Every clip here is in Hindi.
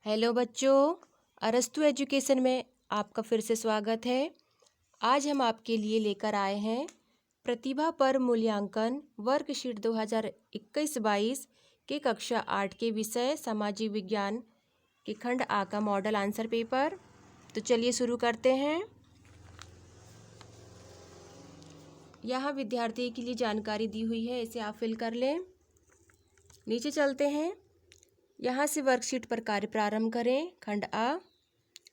हेलो बच्चों, अरस्तु एजुकेशन में आपका फिर से स्वागत है। आज हम आपके लिए लेकर आए हैं प्रतिभा पर मूल्यांकन वर्कशीट 2021-22 के कक्षा 8 के विषय सामाजिक विज्ञान के खंड आ का मॉडल आंसर पेपर। तो चलिए शुरू करते हैं। यहाँ विद्यार्थी के लिए जानकारी दी हुई है, इसे आप फिल कर लें। नीचे चलते हैं। यहाँ से वर्कशीट पर कार्य प्रारंभ करें। खंड आ,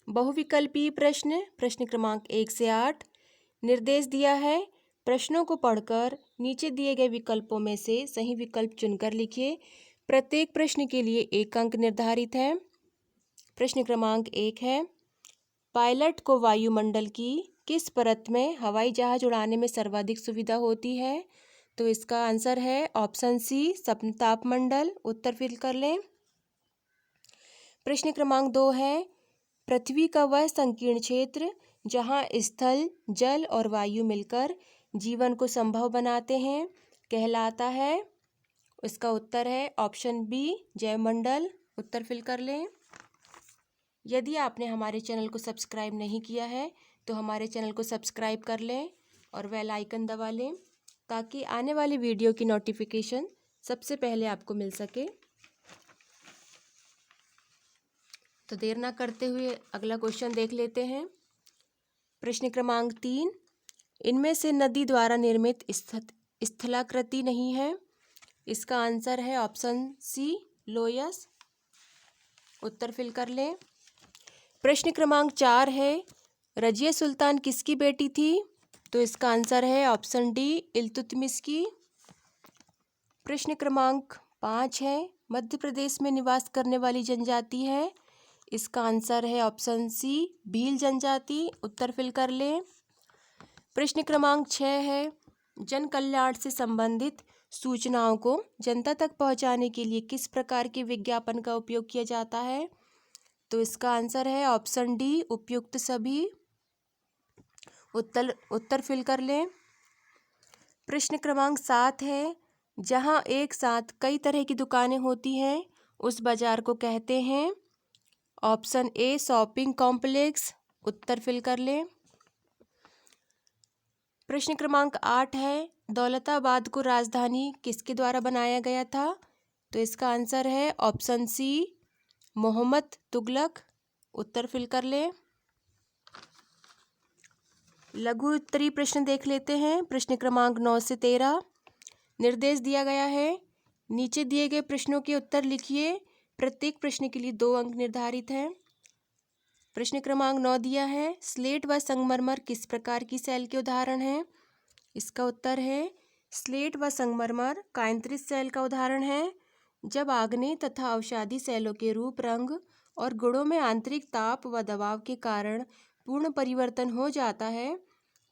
बहुविकल्पीय प्रश्न, प्रश्न क्रमांक 1 से 8। निर्देश दिया है, प्रश्नों को पढ़कर नीचे दिए गए विकल्पों में से सही विकल्प चुनकर लिखिए। प्रत्येक प्रश्न के लिए 1 अंक निर्धारित है। प्रश्न क्रमांक 1 है, पायलट को वायुमंडल की किस परत में हवाई जहाज उड़ाने में सर्वाधिक सुविधा होती है? तो इसका आंसर है ऑप्शन सी, समतापमंडल। उत्तर फिल कर लें। प्रश्न क्रमांक 2 है, पृथ्वी का वह संकीर्ण क्षेत्र जहां स्थल, जल और वायु मिलकर जीवन को संभव बनाते हैं कहलाता है? इसका उत्तर है ऑप्शन बी, जैवमंडल। उत्तर फिल कर लें। यदि आपने हमारे चैनल को सब्सक्राइब नहीं किया है तो हमारे चैनल को सब्सक्राइब कर लें और बेल आइकन दबा लें ताकि आने वाली वीडियो की नोटिफिकेशन सबसे पहले आपको मिल सके। तो देर ना करते हुए अगला क्वेश्चन देख लेते हैं। प्रश्न क्रमांक 3, इनमें से नदी द्वारा निर्मित स्थलाकृति नहीं है। इसका आंसर है ऑप्शन सी, लोयस। उत्तर फिल कर लें। प्रश्न क्रमांक 4 है, रजिया सुल्तान किसकी बेटी थी? तो इसका आंसर है ऑप्शन डी, इल्तुतमिश की। प्रश्न क्रमांक 5 है, मध्य प्रदेश में निवास करने वाली जनजाति है। इसका आंसर है ऑप्शन सी, भील जनजाति। उत्तर फिल कर लें। प्रश्न क्रमांक 6 है, जन कल्याण से संबंधित सूचनाओं को जनता तक पहुंचाने के लिए किस प्रकार के विज्ञापन का उपयोग किया जाता है? तो इसका आंसर है ऑप्शन डी, उपयुक्त सभी। उत्तर फिल कर लें। प्रश्न क्रमांक 7 है, जहां एक साथ कई तरह की दुकानें होती हैं उस बाजार को कहते हैं? Option A, shopping complex. उत्तर फिल कर लें। प्रश्न क्रमांक 8 है, दौलताबाद को राजधानी किसके द्वारा बनाया गया था? तो इसका आंसर है ऑप्शन सी, मोहम्मद तुगलक। उत्तर फिल कर लें। लघु उत्तरीय प्रश्न देख लेते हैं। प्रश्न क्रमांक 9 से 13। निर्देश दिया गया है, नीचे दिए गए प्रश्नों के उत्तर लिखिए। प्रत्येक प्रश्न के लिए 2 अंक निर्धारित हैं। प्रश्न क्रमांक 9 दिया है, स्लेट व संगमरमर किस प्रकार की सेल के उदाहरण हैं? इसका उत्तर है स्लेट व संगमरमर कायंत्रित सेल का उदाहरण है। जब आग्नेय तथा अवसादी सेलों के रूप, रंग और गुणों में आंतरिक ताप व दबाव के कारण पूर्ण परिवर्तन हो जाता है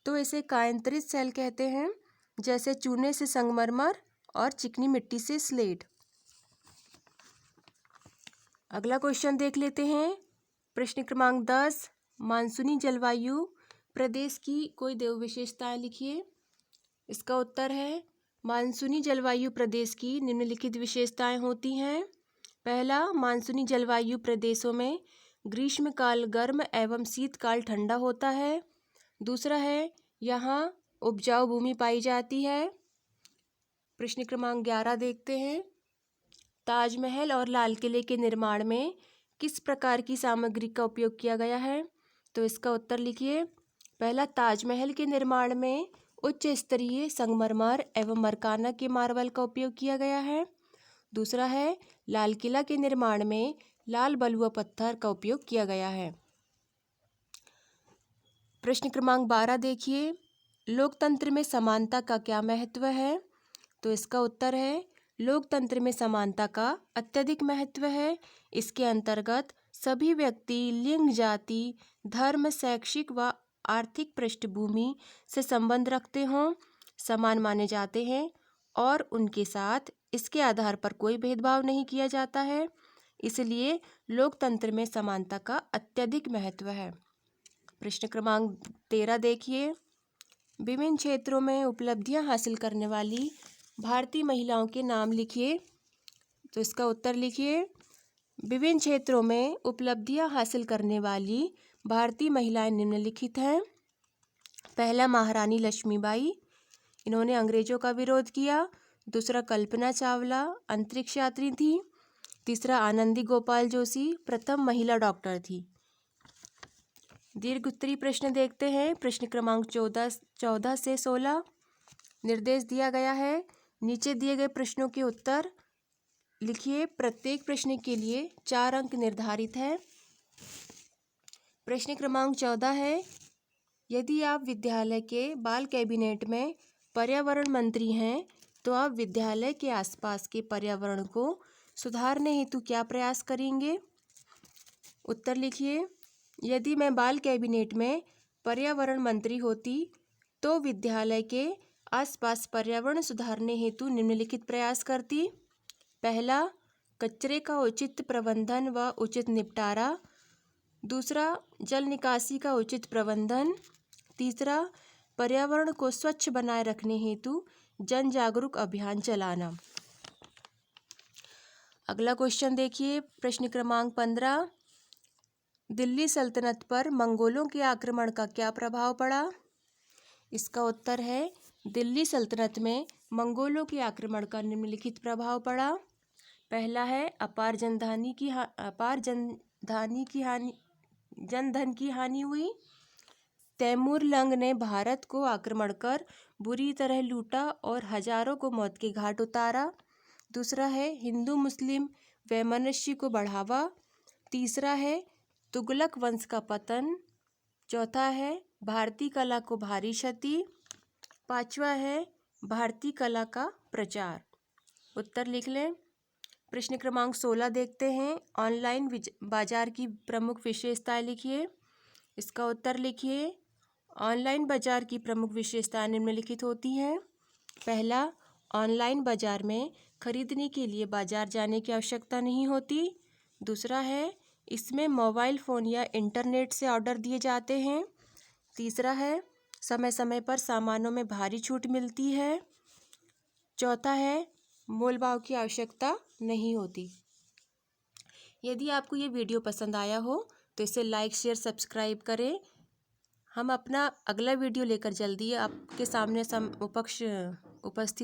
तो इसे कायंत्रित सेल कहते हैं, जैसे चूने से संगमरमर और चिकनी मिट्टी से स्लेट। अगला क्वेश्चन देख लेते हैं। प्रश्न क्रमांक 10, मानसूनी जलवायु प्रदेश की कोई देव विशेषताएं लिखिए। इसका उत्तर है, मानसूनी जलवायु प्रदेश की निम्नलिखित विशेषताएं होती हैं। पहला, मानसूनी जलवायु प्रदेशों में ग्रीष्मकाल गर्म एवं शीतकाल ठंडा होता है। दूसरा है, यहाँ उपजाऊ भूमि पाई जाती है। प्रश्न क्रमांक 11 देखते हैं, ताजमहल और लाल किले के निर्माण में किस प्रकार की सामग्री का उपयोग किया गया है? तो इसका उत्तर लिखिए। पहला, ताजमहल के निर्माण में उच्च स्तरीय संगमरमर एवं मरकाना के मार्बल का उपयोग किया गया है। दूसरा है, लाल किला के निर्माण में लाल बलुआ पत्थर का उपयोग किया गया है। प्रश्न क्रमांक 12 देखिए, लोकतंत्र में समानता का क्या महत्व है? तो इसका उत्तर है, लोकतंत्र में समानता का अत्यधिक महत्व है। इसके अंतर्गत सभी व्यक्ति लिंग, जाति, धर्म, शैक्षिक व आर्थिक पृष्ठभूमि से संबंध रखते हों समान माने जाते हैं और उनके साथ इसके आधार पर कोई भेदभाव नहीं किया जाता है। इसलिए लोकतंत्र में समानता का अत्यधिक महत्व है। प्रश्न क्रमांक 13 देखिए, विभिन्न क्षेत्रों में उपलब्धियां हासिल करने वाली भारतीय महिलाओं के नाम लिखिए। तो इसका उत्तर लिखिए। विभिन्न क्षेत्रों में उपलब्धियां हासिल करने वाली भारतीय महिलाएं निम्नलिखित हैं। पहला, महारानी लक्ष्मीबाई, इन्होंने अंग्रेजों का विरोध किया। दूसरा, कल्पना चावला, अंतरिक्ष यात्री थी। तीसरा, आनंदी गोपाल जोशी, प्रथम महिला डॉक्टर थी। दीर्घ उत्तरीय प्रश्न देखते हैं। प्रश्न क्रमांक 14 से 16 निर्देश दिया गया है। नीचे दिए गए प्रश्नों के उत्तर लिखिए। प्रत्येक प्रश्न के लिए 4 अंक निर्धारित है। प्रश्न क्रमांक 14 है, यदि आप विद्यालय के बाल कैबिनेट में पर्यावरण मंत्री हैं तो आप विद्यालय के आसपास के पर्यावरण को सुधारने हेतु क्या प्रयास करेंगे? उत्तर लिखिए। यदि मैं बाल कैबिनेट में पर्यावरण मंत्री होती तो विद्यालय के आसपास पर्यावरण सुधारने हेतु निम्नलिखित प्रयास करती। पहला, कचरे का उचित प्रबंधन व उचित निपटारा। दूसरा, जल निकासी का उचित प्रबंधन। तीसरा, पर्यावरण को स्वच्छ बनाए रखने हेतु जन जागरूक अभियान चलाना। अगला क्वेश्चन देखिए। प्रश्न क्रमांक 15, दिल्ली सल्तनत पर मंगोलों के आक्रमण का क्या प्रभाव पड़ा? इसका उत्तर है, दिल्ली सल्तनत में मंगोलों के आक्रमण का निम्नलिखित प्रभाव पड़ा। पहला है, अपार जनधन की हानि हुई। तैमूर लंग ने भारत को आक्रमण कर बुरी तरह लूटा और हजारों को मौत के घाट उतारा। दूसरा है, हिंदू मुस्लिम वैमनस्य को बढ़ावा। तीसरा है, तुगलक वंश का पतन। चौथा है, भारतीय कला को भारी क्षति। पांचवा है, भारतीय कला का प्रचार। उत्तर लिख लें। प्रश्न क्रमांक 16 देखते हैं। ऑनलाइन बाजार की प्रमुख विशेषताएं लिखिए। इसका उत्तर लिखिए। ऑनलाइन बाजार की प्रमुख विशेषताएं निम्नलिखित होती हैं। पहला, ऑनलाइन बाजार में खरीदने के लिए बाजार जाने की आवश्यकता नहीं होती। दूसरा है, इसमें मोबाइल फ़ोन या इंटरनेट से ऑर्डर दिए जाते हैं। तीसरा है, समय समय पर सामानों में भारी छूट मिलती है। चौथा है, मोल भाव की आवश्यकता नहीं होती। यदि आपको ये वीडियो पसंद आया हो तो इसे लाइक, शेयर, सब्सक्राइब करें। हम अपना अगला वीडियो लेकर जल्दी आपके सामने उपस्थित